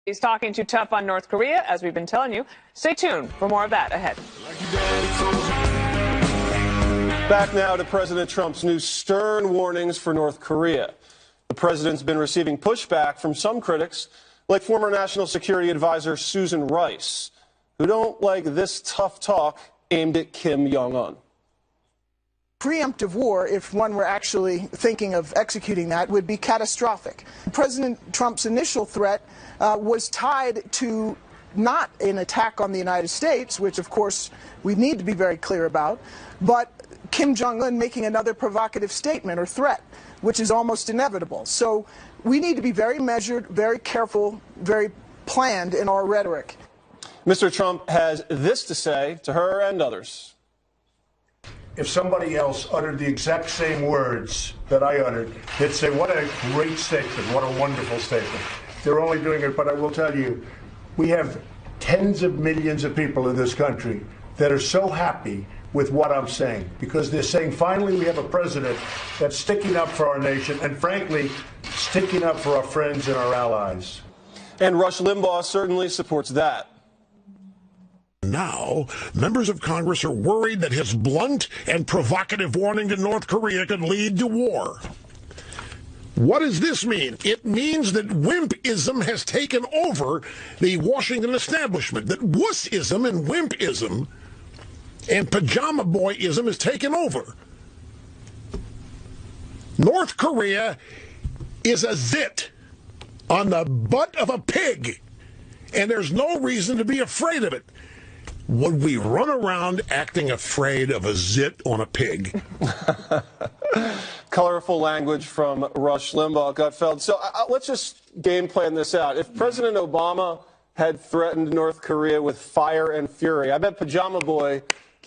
He's talking too tough on North Korea, as we've been telling you. Stay tuned for more of that ahead. Back now to President Trump's new stern warnings for North Korea. The president's been receiving pushback from some critics, like former National Security Advisor Susan Rice, who don't like this tough talk aimed at Kim Jong-un. Preemptive war, if one were actually thinking of executing that, would be catastrophic. President Trump's initial threat was tied to not an attack on the United States, which of course we need to be very clear about, but Kim Jong-un making another provocative statement or threat, which is almost inevitable. So we need to be very measured, very careful, very planned in our rhetoric. Mr. Trump has this to say to her and others. If somebody else uttered the exact same words that I uttered, they'd say, what a great statement, what a wonderful statement. They're only doing it, but I will tell you, we have tens of millions of people in this country that are so happy with what I'm saying, because they're saying, finally, we have a president that's sticking up for our nation and, frankly, sticking up for our friends and our allies. And Rush Limbaugh certainly supports that. Now, members of Congress are worried that his blunt and provocative warning to North Korea could lead to war. What does this mean? It means that wimpism has taken over the Washington establishment, that wussism and wimpism and pajama boyism has taken over. North Korea is a zit on the butt of a pig, and there's no reason to be afraid of it. Would we run around acting afraid of a zit on a pig? Colorful language from Rush Limbaugh, Gutfeld. So let's just game plan this out. If President Obama had threatened North Korea with fire and fury, I bet Pajama Boy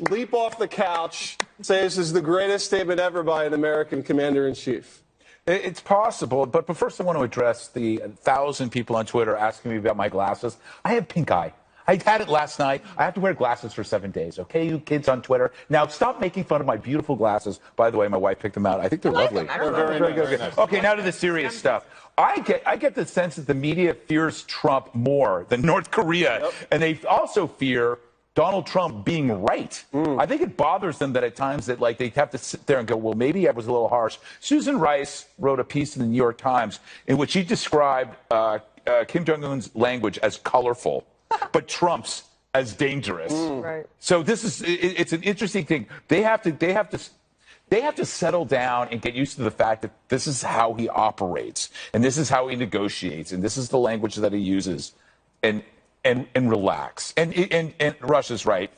leap off the couch, say this is the greatest statement ever by an American commander-in-chief. It's possible, but first I want to address the 1,000 people on Twitter asking me about my glasses. I have pink eye. I had it last night. I have to wear glasses for 7 days. Okay, you kids on Twitter. Now, stop making fun of my beautiful glasses. By the way, my wife picked them out. I think they're lovely. They're very good. Okay, now to the serious stuff. I get the sense that the media fears Trump more than North Korea. And they also fear Donald Trump being right. I think it bothers them that at times that they have to sit there and go, well, maybe I was a little harsh. Susan Rice wrote a piece in the New York Times in which she described Kim Jong-un's language as colorful, but Trump's as dangerous. Right. So it's an interesting thing. They have to settle down and get used to the fact that this is how he operates, and this is how he negotiates, and this is the language that he uses, and relax. And Rush is right.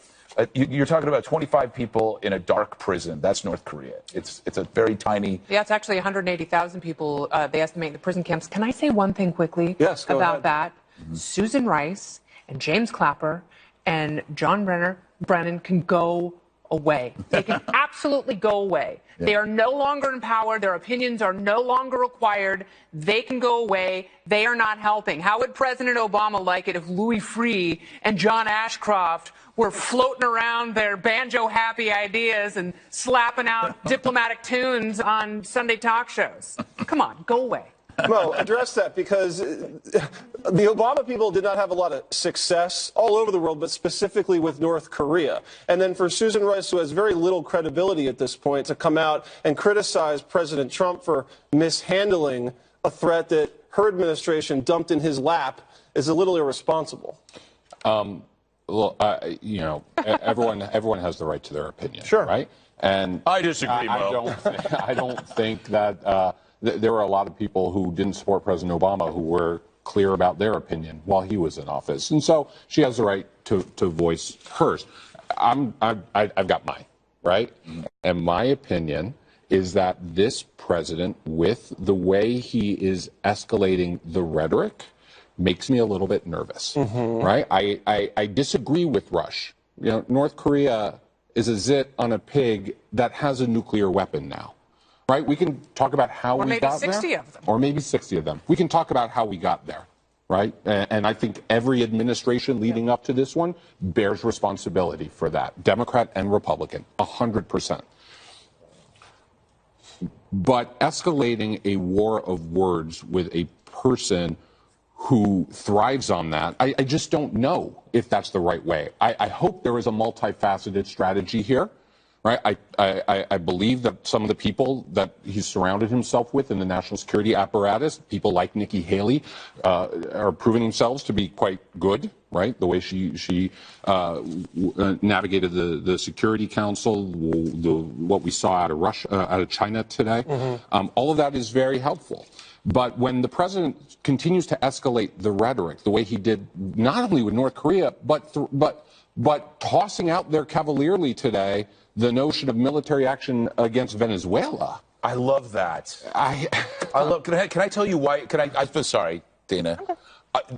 You're talking about 25 people in a dark prison. That's North Korea. It's a very tiny. Yeah, it's actually 180,000 people they estimate in the prison camps. Can I say one thing quickly ahead. about that? Susan Rice and James Clapper and John Brennan can go away. They can absolutely go away. Yeah. They are no longer in power. Their opinions are no longer required. They can go away. They are not helping. How would President Obama like it if Louis Freeh and John Ashcroft were floating around their banjo-happy ideas and slapping out diplomatic tunes on Sunday talk shows? Come on, go away. Mo, address that, because the Obama people did not have a lot of success all over the world, but specifically with North Korea. And then for Susan Rice, who has very little credibility at this point, to come out and criticize President Trump for mishandling a threat that her administration dumped in his lap is a little irresponsible. Well, everyone has the right to their opinion. Sure. Right? And I disagree, Mo. I don't think that there were a lot of people who didn't support President Obama who were clear about their opinion while he was in office. And so she has the right to voice hers. I've got mine, right? And my opinion is that this president, with the way he is escalating the rhetoric, makes me a little bit nervous, right? I disagree with Rush. North Korea is a zit on a pig that has a nuclear weapon now. Right? We can talk about how we got there. Or maybe 60 of them. Or maybe 60 of them. We can talk about how we got there. Right? And I think every administration leading up to this one bears responsibility for that. Democrat and Republican. 100%. But escalating a war of words with a person who thrives on that. I just don't know if that's the right way. I hope there is a multifaceted strategy here. Right? I believe that some of the people that he's surrounded himself with in the national security apparatus, people like Nikki Haley, are proving themselves to be quite good. Right? The way she navigated the Security Council, what we saw out of Russia, out of China today, all of that is very helpful. But when the president continues to escalate the rhetoric the way he did, not only with North Korea, but tossing out there cavalierly today the notion of military action against Venezuela. I love that. I love. Can I tell you why? I'm so sorry, Dana. Okay.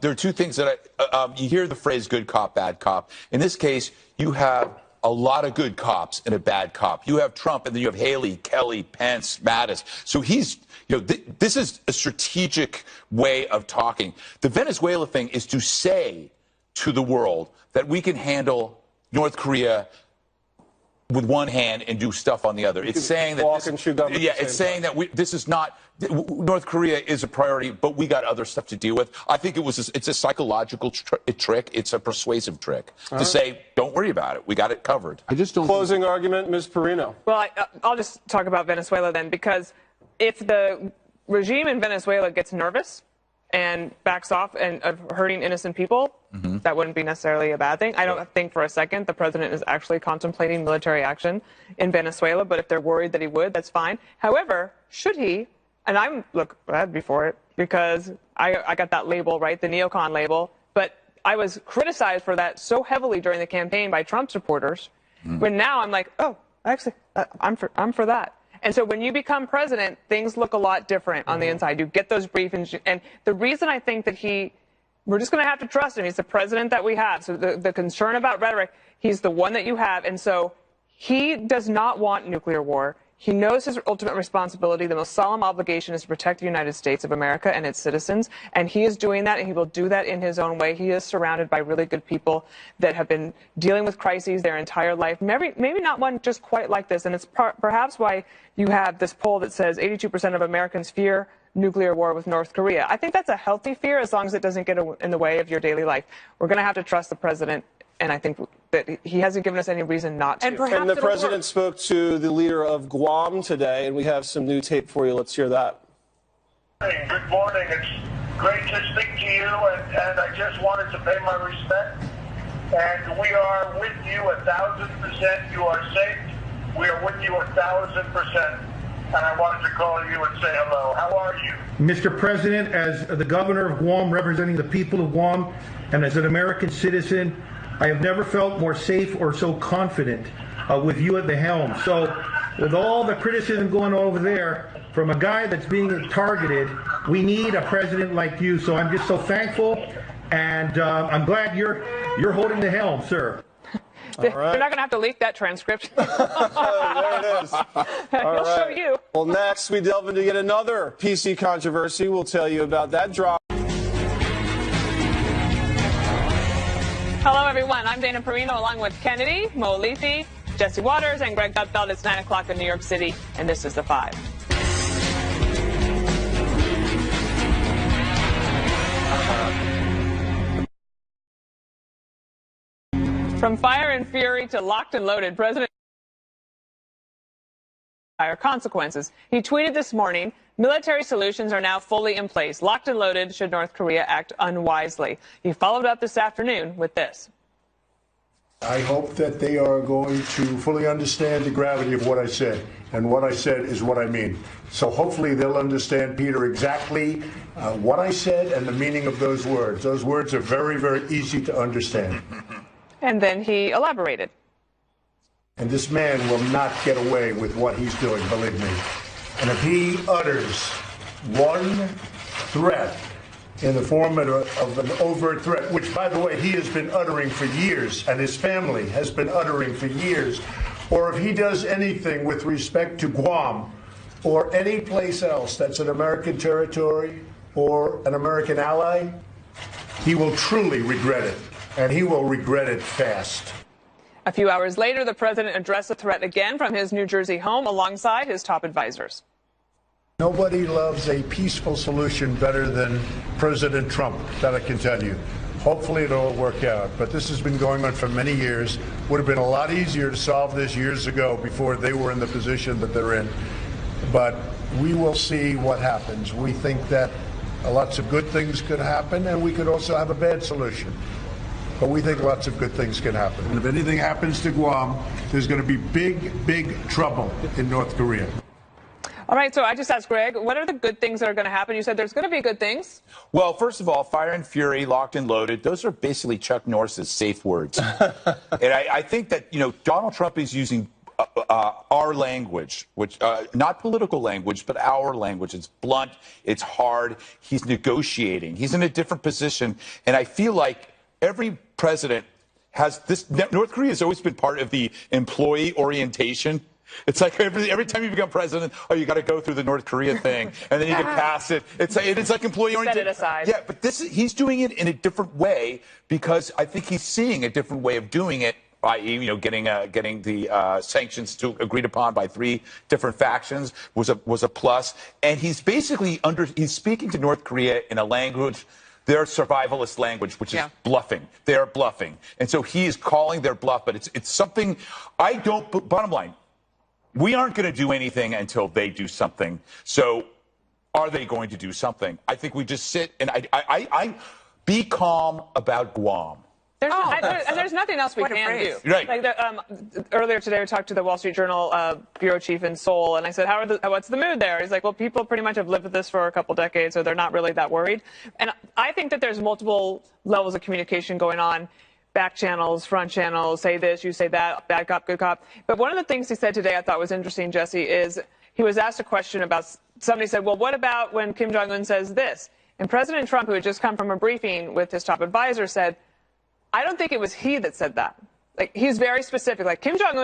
There are two things that you hear the phrase "good cop, bad cop." In this case, you have a lot of good cops and a bad cop. You have Trump, and then you have Haley, Kelly, Pence, Mattis. So he's, this is a strategic way of talking. The Venezuela thing is to say to the world that we can handle North Korea with one hand and do stuff on the other. It's saying that it's saying that this is not North Korea is a priority, but we got other stuff to deal with. I think it's a psychological trick. It's a persuasive trick to say, don't worry about it. We got it covered. I just don't. Closing argument, Ms. Perino. Well, I'll just talk about Venezuela then, because if the regime in Venezuela gets nervous and backs off and of hurting innocent people, that wouldn't be necessarily a bad thing. I don't think for a second the president is actually contemplating military action in Venezuela, but if they're worried that he would, that's fine. However, should he, and I'd be for it, because I got that label, right, the neocon label, but I was criticized for that so heavily during the campaign by Trump supporters, when now I'm like, oh, actually, I'm for that. And so when you become president, things look a lot different on the inside. You get those briefings. And the reason I think that we're just going to have to trust him. He's the president that we have. So the concern about rhetoric, he's the one that you have. And so he does not want nuclear war. He knows his ultimate responsibility. The most solemn obligation is to protect the United States of America and its citizens. And he is doing that, and he will do that in his own way. He is surrounded by really good people that have been dealing with crises their entire life. Maybe not one just quite like this. And it's perhaps why you have this poll that says 82% of Americans fear nuclear war with North Korea. I think that's a healthy fear as long as it doesn't get in the way of your daily life. We're going to have to trust the president. And I think that he hasn't given us any reason not to. And the president spoke to the leader of Guam today, and we have some new tape for you. Let's hear that. Good morning. It's great to speak to you, and I just wanted to pay my respect. And we are with you 1,000%. You are safe. We are with you 1,000%. And I wanted to call you and say hello. How are you? Mr. President, as the governor of Guam, representing the people of Guam, and as an American citizen, I have never felt more safe or so confident with you at the helm. So with all the criticism going on over there from a guy that's being targeted, we need a president like you. So I'm just so thankful, and I'm glad you're holding the helm, sir. They're not going to have to leak that transcript. There it is. He'll show you. Well, next we delve into yet another PC controversy. We'll tell you about that drop. Hello, everyone. I'm Dana Perino, along with Kennedy, Mo Leafy, Jesse Waters, and Greg Gutfeld. It's 9 o'clock in New York City, and this is The Five. From fire and fury to locked and loaded, President consequences. He tweeted this morning, military solutions are now fully in place, locked and loaded should North Korea act unwisely. He followed up this afternoon with this. I hope that they are going to fully understand the gravity of what I said. And what I said is what I mean. So hopefully they'll understand, Peter, exactly what I said and the meaning of those words. Those words are very, very easy to understand. And then he elaborated. And this man will not get away with what he's doing, believe me. And if he utters one threat in the form of an overt threat, which, by the way, he has been uttering for years, and his family has been uttering for years, or if he does anything with respect to Guam or any place else that's an American territory or an American ally, he will truly regret it, and he will regret it fast. A few hours later, the president addressed the threat again from his New Jersey home alongside his top advisors. Nobody loves a peaceful solution better than President Trump, that I can tell you. Hopefully it'll all work out. But this has been going on for many years. Would have been a lot easier to solve this years ago before they were in the position that they're in. But we will see what happens. We think that lots of good things could happen, and we could also have a bad solution. But we think lots of good things can happen. And if anything happens to Guam, there's going to be big, big trouble in North Korea. All right, so I just asked Greg, what are the good things that are going to happen? You said there's going to be good things. Well, first of all, fire and fury, locked and loaded, those are basically Chuck Norris's safe words. And I think that, Donald Trump is using our language, which not political language, but our language. It's blunt, it's hard. He's negotiating. He's in a different position. And I feel like every president has this. North Korea has always been part of the employee orientation. It's like every time you become president, you got to go through the North Korea thing, and then you can pass it. It's like employee oriented. Set it aside. Yeah, but he's doing it in a different way because I think he's seeing a different way of doing it, i.e., getting the sanctions agreed upon by 3 different factions was a plus, and he's basically he's speaking to North Korea in a language. Their survivalist language, which is bluffing. They're bluffing, and so he is calling their bluff. But it's something I don't. Bottom line. We aren't going to do anything until they do something. So are they going to do something? I think we just sit and I be calm about Guam. There's nothing else we can do. Right. Like earlier today, we talked to the Wall Street Journal bureau chief in Seoul, and I said, what's the mood there? He's like, well, people pretty much have lived with this for a couple decades, so they're not really that worried. And I think that there's multiple levels of communication going on. Back channels, front channels, say this, you say that, bad cop, good cop. But one of the things he said today I thought was interesting, Jesse, is he was asked a question about, somebody said, well, what about when Kim Jong-un says this? And President Trump, who had just come from a briefing with his top advisor, said, I don't think it was he that said that. Like, he's very specific. Like, Kim Jong-un